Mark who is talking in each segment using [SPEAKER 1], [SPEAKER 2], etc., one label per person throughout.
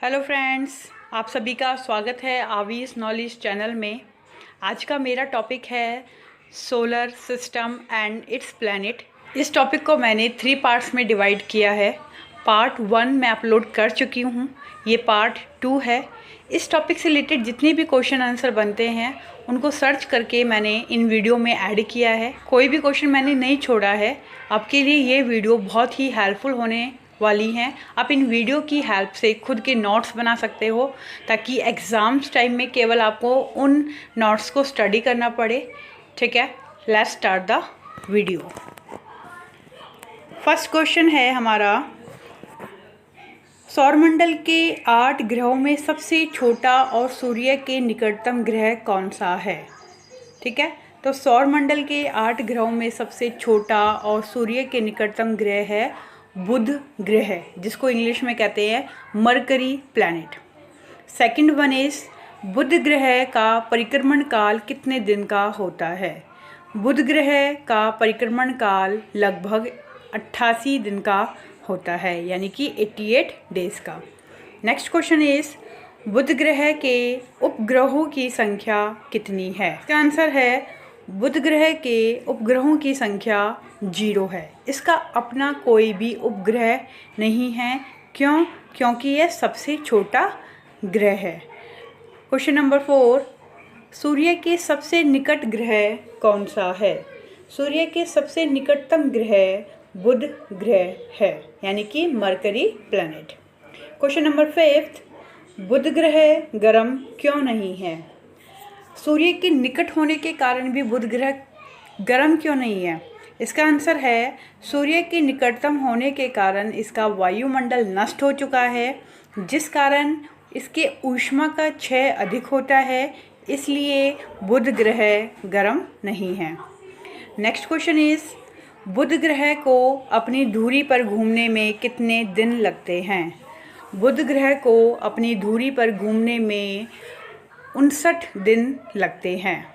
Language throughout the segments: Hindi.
[SPEAKER 1] हेलो फ्रेंड्स, आप सभी का स्वागत है आवीज़ नॉलेज चैनल में। आज का मेरा टॉपिक है solar system and it's planet. इस टॉपिक को मैंने 3 पार्ट्स में डिवाइड किया है। पार्ट 1 मैं अपलोड कर चुकी हूँ, ये पार्ट 2 है। इस टॉपिक से रिलेटेड जितने भी क्वेश्चन आंसर बनते हैं उनको सर्च करके मैंने इन वीडियो में ऐड किया है। कोई भी क्वेश्चन मैंने नहीं छोड़ा है। आपके लिए ये वीडियो बहुत ही हेल्पफुल होने वाली हैं। आप इन वीडियो की हेल्प से खुद के नोट्स बना सकते हो ताकि एग्ज़ाम्स टाइम में केवल आपको उन नोट्स को स्टडी करना पड़े। ठीक है, let's start the video. First question है हमारा, सौरमंडल के 8 ग्रहों में सबसे छोटा और सूर्य के निकटतम ग्रह कौन सा है? ठीक है, तो सौरमंडल के 8 ग्रहों में सबसे छोटा और सूर्य के निकटतम ग्रह है बुध ग्रह, जिसको इंग्लिश में कहते हैं Mercury planet. Second one is, बुध ग्रह का परिक्रमण काल कितने दिन का होता है? बुध ग्रह का परिक्रमण काल लगभग 88 दिन का होता है, यानी कि 88 डेज का। नेक्स्ट क्वेश्चन इज, बुध ग्रह के उपग्रहों की संख्या कितनी है? इसका आंसर है बुध ग्रह के उपग्रहों की संख्या 0 है। इसका अपना कोई भी उपग्रह नहीं है। क्यों? क्योंकि यह सबसे छोटा ग्रह है। क्वेश्चन नंबर 4, सूर्य के सबसे निकट ग्रह कौन सा है? सूर्य के सबसे निकटतम ग्रह बुध ग्रह है, यानी कि मरकरी प्लैनेट। क्वेश्चन नंबर 5, बुध ग्रह गर्म क्यों नहीं है? सूर्य के निकट होने के कारण भी बुध ग्रह गर्म क्यों नहीं है? इसका आंसर है, सूर्य के निकटतम होने के कारण इसका वायुमंडल नष्ट हो चुका है, जिस कारण इसके ऊष्मा का क्षय अधिक होता है, इसलिए बुध ग्रह गर्म नहीं है। नेक्स्ट क्वेश्चन इज, बुध ग्रह को अपनी धुरी पर घूमने में कितने दिन लगते हैं? बुध ग्रह को अपनी धुरी पर घूमने में 59 दिन लगते हैं।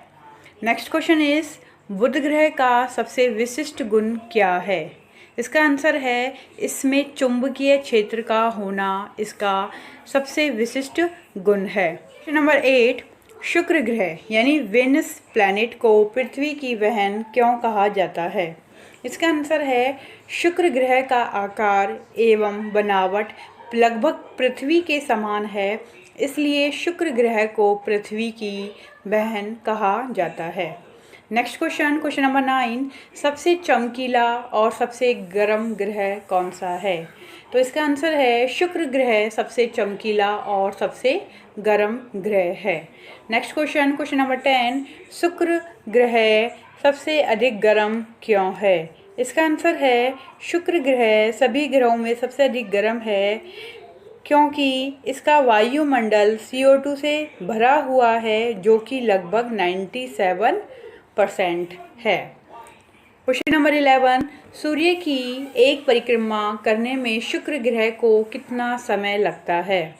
[SPEAKER 1] नेक्स्ट क्वेश्चन इज, बुध ग्रह का सबसे विशिष्ट गुण क्या है? इसका आंसर है, इसमें चुंबकीय क्षेत्र का होना इसका सबसे विशिष्ट गुण है। क्वेश्चन नंबर 8, शुक्र ग्रह यानी वेनस प्लैनेट को पृथ्वी की बहन क्यों कहा जाता है? इसका आंसर है, शुक्र ग्रह का आकार एवं बनावट लगभग पृथ्वी के समान है, इसलिए शुक्र ग्रह को पृथ्वी की बहन कहा जाता है। नेक्स्ट क्वेश्चन नंबर 9, सबसे चमकीला और सबसे गर्म ग्रह कौन सा है? तो इसका आंसर है, शुक्र ग्रह सबसे चमकीला और सबसे गर्म ग्रह है। नेक्स्ट क्वेश्चन नंबर 10, शुक्र ग्रह सबसे अधिक गर्म क्यों है? इसका आंसर है, शुक्र ग्रह सभी ग्रहों में सबसे अधिक गर्म है क्योंकि इसका वायुमंडल CO2 से भरा हुआ है, जो कि लगभग 97% है। क्वेश्चन नंबर 11, सूर्य की एक परिक्रमा करने में शुक्र ग्रह को कितना समय लगता है?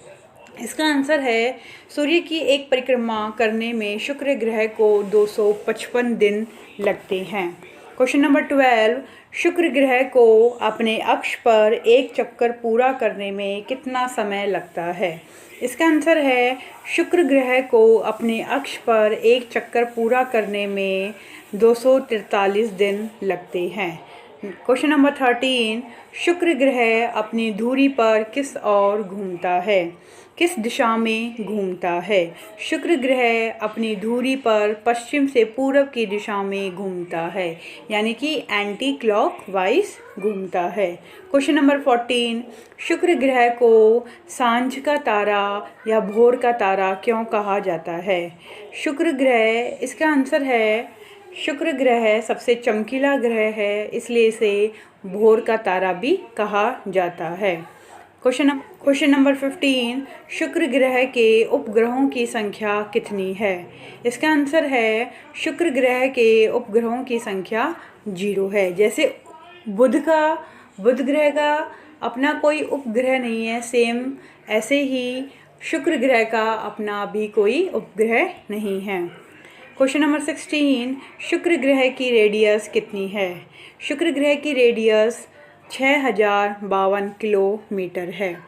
[SPEAKER 1] इसका आंसर है, सूर्य की एक परिक्रमा करने में शुक्र ग्रह को 255 दिन लगते हैं। क्वेश्चन नंबर 12, शुक्र ग्रह को अपने अक्ष पर एक चक्कर पूरा करने में कितना समय लगता है? इसका आंसर है, शुक्र ग्रह को अपने अक्ष पर एक चक्कर पूरा करने में 243 दिन लगते हैं। क्वेश्चन नंबर 13, शुक्र ग्रह अपनी धुरी पर किस ओर घूमता है? किस दिशा में घूमता है? शुक्र ग्रह अपनी धुरी पर पश्चिम से पूर्व की दिशा में घूमता है, यानी कि एंटी क्लॉकवाइज घूमता है। क्वेश्चन नंबर 14, शुक्र ग्रह को सांझ का तारा या भोर का तारा क्यों कहा जाता है? शुक्र ग्रह, इसका आंसर है, शुक्र ग्रह सबसे चमकीला ग्रह है, इसलिए इसे भोर का तारा भी कहा जाता है। क्वेश्चन नंबर 15, शुक्र ग्रह के उपग्रहों की संख्या कितनी है? इसका आंसर है, शुक्र ग्रह के उपग्रहों की संख्या 0 है। जैसे बुध ग्रह का अपना कोई उपग्रह नहीं है, सेम ऐसे ही शुक्र ग्रह का अपना भी कोई उपग्रह नहीं है। क्वेश्चन नंबर 16, शुक्र ग्रह की रेडियस कितनी है? शुक्र ग्रह की रेडियस 6052 किलोमीटर है।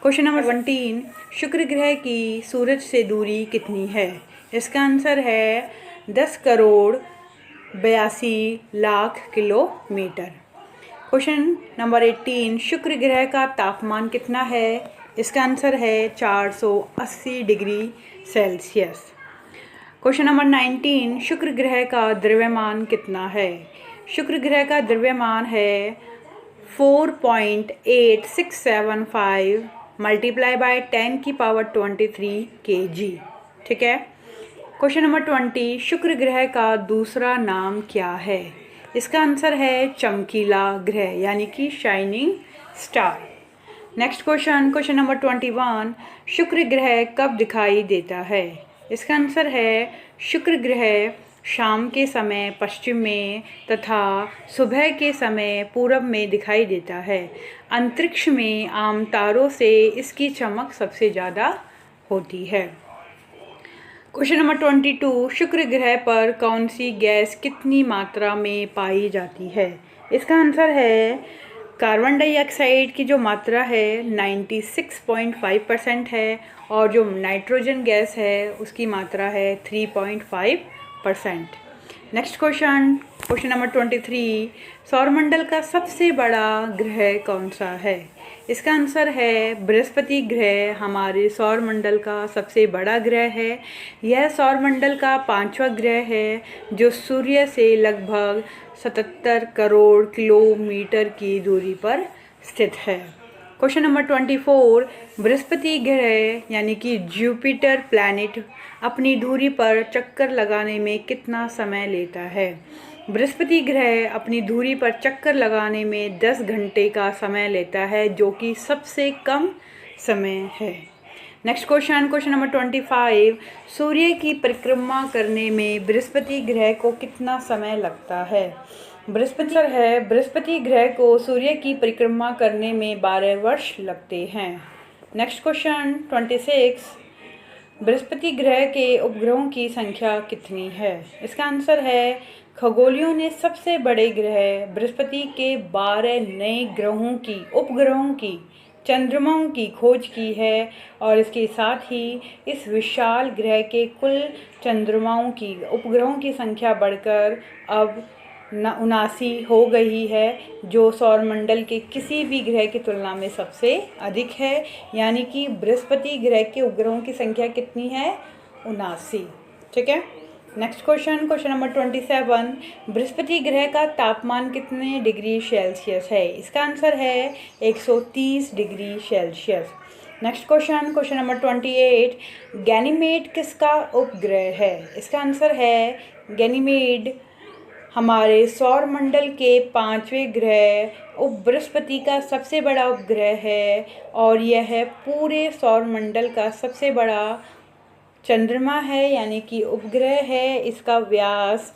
[SPEAKER 1] क्वेश्चन नंबर 17, शुक्र ग्रह की सूरज से दूरी कितनी है? इसका आंसर है 10 crore 82 lakh kilometre. Question number 18, शुक्र ग्रह का तापमान कितना है? इसका आंसर है 480 डिग्री सेल्सियस। क्वेश्चन नंबर 19, शुक्र ग्रह का द्रव्यमान कितना है? शुक्र ग्रह का द्रव्यमान है 4.8675 मल्टीप्लाई बाय 10 की पावर 23 kg। ठीक है। क्वेश्चन नंबर 20, शुक्र ग्रह का दूसरा नाम क्या है? इसका आंसर है चमकीला ग्रह यानी कि shining star. Next question number 21, शुक्र ग्रह कब दिखाई देता है? इसका आंसर है शुक्र ग्रह शाम के समय पश्चिम में तथा सुबह के समय पूरब में दिखाई देता है। अंतरिक्ष में आम तारों से इसकी चमक सबसे ज़्यादा होती है। क्वेश्चन नंबर 22, शुक्र ग्रह पर कौन सी गैस कितनी मात्रा में पाई जाती है? इसका आंसर है कार्बन डाइऑक्साइड की जो मात्रा है 96.5% है और जो नाइट्रोजन गैस है उसकी मात्रा है 3.5%। नेक्स्ट क्वेश्चन नंबर 23, सौरमंडल का सबसे बड़ा ग्रह कौन सा है? इसका आंसर है बृहस्पति ग्रह हमारे सौरमंडल का सबसे बड़ा ग्रह है। यह सौरमंडल का 5वां ग्रह है जो सूर्य से लगभग 77 करोड़ किलोमीटर की दूरी पर स्थित है। क्वेश्चन नंबर 24, बृहस्पति ग्रह यानी कि जुपिटर प्लैनेट अपनी धुरी पर चक्कर लगाने में कितना समय लेता है? बृहस्पति ग्रह अपनी धुरी पर चक्कर लगाने में 10 घंटे का समय लेता है जो कि सबसे कम समय है। नेक्स्ट क्वेश्चन नंबर 25, सूर्य की परिक्रमा करने में बृहस्पति ग्रह को कितना समय लगता है? बृहस्पति ग्रह को सूर्य की परिक्रमा करने में 12 वर्ष लगते हैं। नेक्स्ट क्वेश्चन 26, बृहस्पति ग्रह के उपग्रहों की संख्या कितनी है? इसका आंसर है खगोलियों ने सबसे बड़े ग्रह बृहस्पति के 12 नए उपग्रहों की चंद्रमाओं की खोज की है और इसके साथ ही इस विशाल ग्रह के कुल उपग्रहों की संख्या बढ़कर अब 79 हो गई है जो सौरमंडल के किसी भी ग्रह की तुलना में सबसे अधिक है। यानी कि बृहस्पति ग्रह के उपग्रहों की संख्या कितनी है? 79। ठीक है। नेक्स्ट क्वेश्चन नंबर 27, बृहस्पति ग्रह का तापमान कितने डिग्री सेल्सियस है? इसका आंसर है 130 degree Celsius. Next question number 28, Ganymede किसका उपग्रह है? इसका आंसर है गैनीमेड हमारे सौरमंडल के 5वें ग्रह बृहस्पति का सबसे बड़ा उपग्रह है और यह पूरे सौरमंडल का सबसे बड़ा चंद्रमा है यानी कि उपग्रह है। इसका व्यास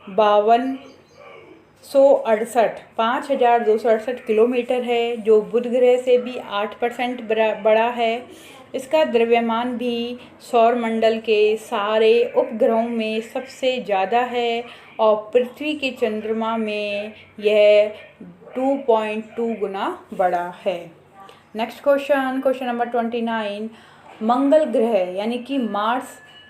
[SPEAKER 1] 5268 किलोमीटर है जो बुध ग्रह से भी 8% बड़ा है। इसका द्रव्यमान भी सौरमंडल के सारे उपग्रहों में सबसे ज़्यादा है और पृथ्वी के चंद्रमा में यह 2.2 गुना बड़ा है। नेक्स्ट क्वेश्चन नंबर 29, मंगल ग्रह यानी कि मार्स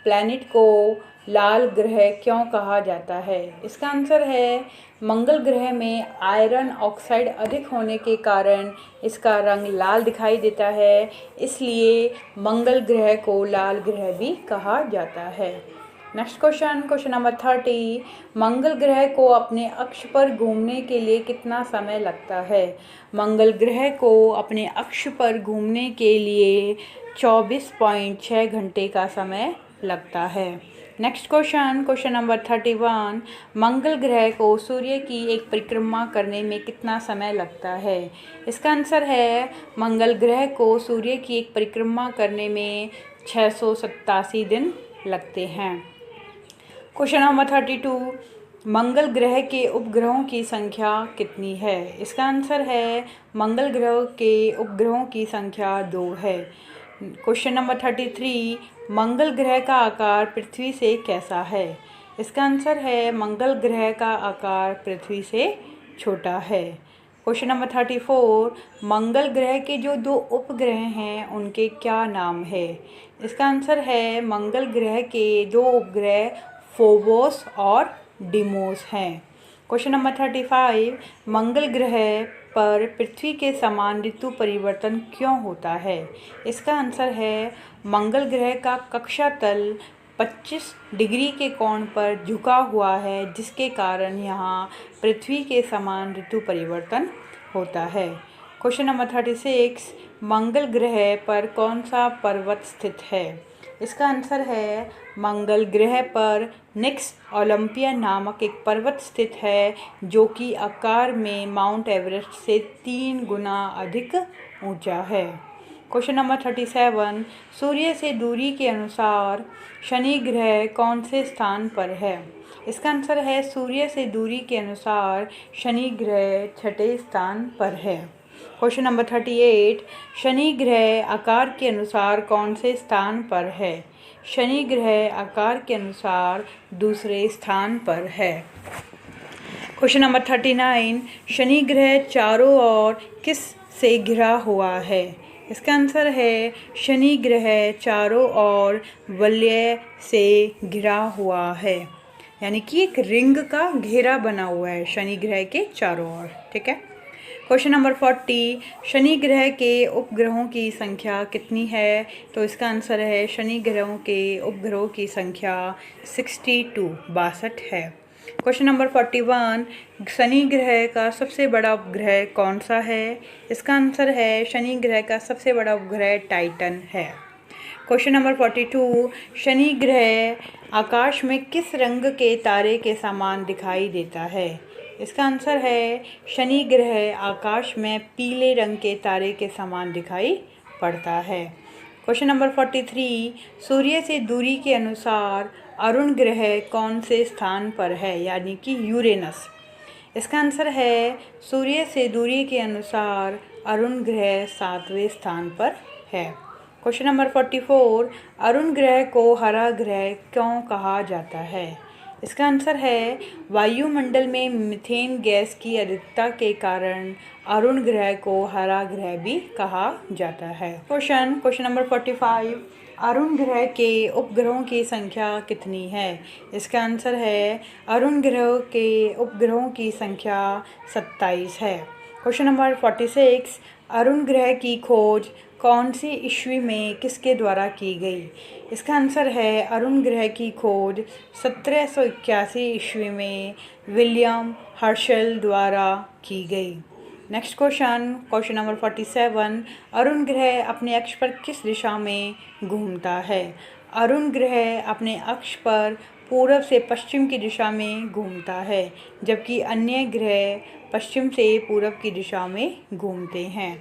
[SPEAKER 1] प्लैनेट को लाल ग्रह क्यों कहा जाता है? इसका आंसर है मंगल ग्रह में आयरन ऑक्साइड अधिक होने के कारण इसका रंग लाल दिखाई देता है, इसलिए मंगल ग्रह को लाल ग्रह भी कहा जाता है। नेक्स्ट क्वेश्चन नंबर 30, मंगल ग्रह को अपने अक्ष पर घूमने के लिए कितना समय लगता है? मंगल ग्रह को अपने अक्ष पर घूमने के लिए 24.6 घंटे का समय लगता है। नेक्स्ट क्वेश्चन नंबर 31, मंगल ग्रह को सूर्य की एक परिक्रमा करने में कितना समय लगता है? इसका आंसर है मंगल ग्रह को सूर्य की एक परिक्रमा करने में 687 दिन लगते हैं। क्वेश्चन नंबर 32, मंगल ग्रह के उपग्रहों की संख्या कितनी है? इसका आंसर है मंगल ग्रह के उपग्रहों की संख्या 2 है। क्वेश्चन नंबर 33, मंगल ग्रह का आकार पृथ्वी से कैसा है? इसका आंसर है मंगल ग्रह का आकार पृथ्वी से छोटा है। क्वेश्चन नंबर 34, मंगल ग्रह के जो 2 उपग्रह हैं उनके क्या नाम है? इसका आंसर है मंगल ग्रह के 2 उपग्रह फोबोस और डिमोस हैं। क्वेश्चन नंबर 35, मंगल ग्रह पर पृथ्वी के समान ऋतु परिवर्तन क्यों होता है? इसका आंसर है मंगल ग्रह का कक्षा तल 25 डिग्री के कोण पर झुका हुआ है, जिसके कारण यहाँ पृथ्वी के समान ऋतु परिवर्तन होता है। क्वेश्चन नंबर 36, मंगल ग्रह पर कौन सा पर्वत स्थित है? इसका आंसर है मंगल ग्रह पर निक्स ओलंपिया नामक एक पर्वत स्थित है, जो कि आकार में माउंट एवरेस्ट से 3 गुना अधिक ऊंचा है। क्वेश्चन नंबर 37, सूर्य से दूरी के अनुसार शनि ग्रह कौन से स्थान पर है? इसका आंसर है सूर्य से दूरी के अनुसार शनि ग्रह 6ठे स्थान पर है। क्वेश्चन नंबर 38, शनि ग्रह आकार के अनुसार कौन से स्थान पर है? शनि ग्रह आकार के अनुसार दूसरे स्थान पर है। क्वेश्चन नंबर 39, शनि ग्रह चारों ओर किस से घिरा हुआ है? इसका आंसर है शनि ग्रह चारों ओर वलय से घिरा हुआ है, यानी कि एक रिंग का घेरा बना हुआ है शनि ग्रह के चारों ओर। ठीक है। क्वेश्चन नंबर 40, शनि ग्रह के उपग्रहों की संख्या कितनी है? तो इसका आंसर है शनि ग्रहों के उपग्रहों की संख्या 62 है। क्वेश्चन नंबर 41, शनि ग्रह का सबसे बड़ा उपग्रह कौन सा है? इसका आंसर है शनि ग्रह का सबसे बड़ा उपग्रह टाइटन है। क्वेश्चन नंबर 42, शनि ग्रह आकाश में किस रंग के तारे के समान दिखाई देता है? इसका आंसर है शनि ग्रह आकाश में पीले रंग के तारे के समान दिखाई पड़ता है। क्वेश्चन नंबर 43, सूर्य से दूरी के अनुसार अरुण ग्रह कौन से स्थान पर है, यानी कि यूरेनस? इसका आंसर है सूर्य से दूरी के अनुसार अरुण ग्रह 7वें स्थान पर है। क्वेश्चन नंबर 44, अरुण ग्रह को हरा ग्रह क्यों कहा जाता है? इसका आंसर है वायुमंडल में मीथेन गैस की अधिकता के कारण अरुण ग्रह को हरा ग्रह भी कहा जाता है। क्वेश्चन नंबर 45, अरुण ग्रह के उपग्रहों की संख्या कितनी है? इसका आंसर है अरुण ग्रह के उपग्रहों की संख्या 27 है। क्वेश्चन नंबर 46, अरुण ग्रह की खोज कौन सी ईस्वी में किसके द्वारा की गई? इसका आंसर है अरुण ग्रह की खोज 1781 ईस्वी में विलियम हर्शल द्वारा की गई। नेक्स्ट क्वेश्चन नंबर 47, अरुण ग्रह अपने अक्ष पर किस दिशा में घूमता है? अरुण ग्रह अपने अक्ष पर पूर्व से पश्चिम की दिशा में घूमता है, जबकि अन्य ग्रह पश्चिम से पूर्व की दिशा में घूमते हैं।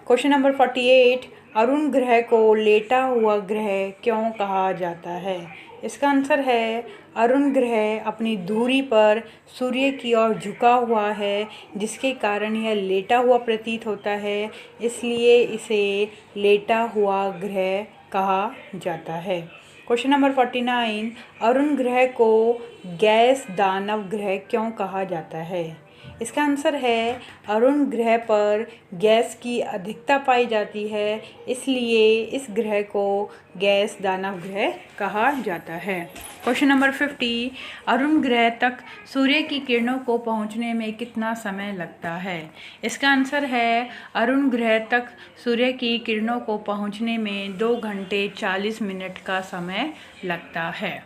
[SPEAKER 1] क्वेश्चन नंबर 48, अरुण ग्रह को लेटा हुआ ग्रह क्यों कहा जाता है? इसका आंसर है अरुण ग्रह अपनी धुरी पर सूर्य की ओर झुका हुआ है, जिसके कारण यह लेटा हुआ प्रतीत होता है, इसलिए इसे लेटा हुआ ग्रह कहा जाता है। क्वेश्चन नंबर 49, अरुण ग्रह को गैस दानव ग्रह क्यों कहा जाता है? इसका आंसर है अरुण ग्रह पर गैस की अधिकता पाई जाती है, इसलिए इस ग्रह को गैस दानव ग्रह कहा जाता है। क्वेश्चन नंबर 50, अरुण ग्रह तक सूर्य की किरणों को पहुंचने में कितना समय लगता है? इसका आंसर है अरुण ग्रह तक सूर्य की किरणों को पहुंचने में 2 घंटे 40 मिनट का समय लगता है।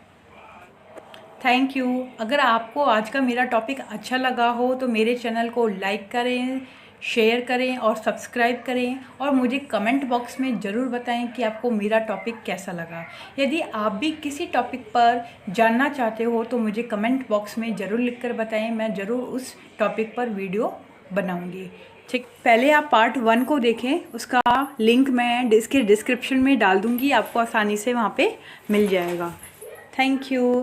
[SPEAKER 1] Thank you. अगर आपको आज का मेरा टॉपिक अच्छा लगा हो तो मेरे चैनल को लाइक करें, शेयर करें और सब्सक्राइब करें, और मुझे कमेंट बॉक्स में ज़रूर बताएं कि आपको मेरा टॉपिक कैसा लगा। यदि आप भी किसी टॉपिक पर जानना चाहते हो तो मुझे कमेंट बॉक्स में ज़रूर लिखकर बताएं, मैं ज़रूर उस टॉपिक पर वीडियो बनाऊंगी। ठीक, पहले आप पार्ट 1 को देखें, उसका लिंक मैं इसके डिस्क्रिप्शन में डाल दूँगी, आपको आसानी से वहाँ पर मिल जाएगा। Thank you.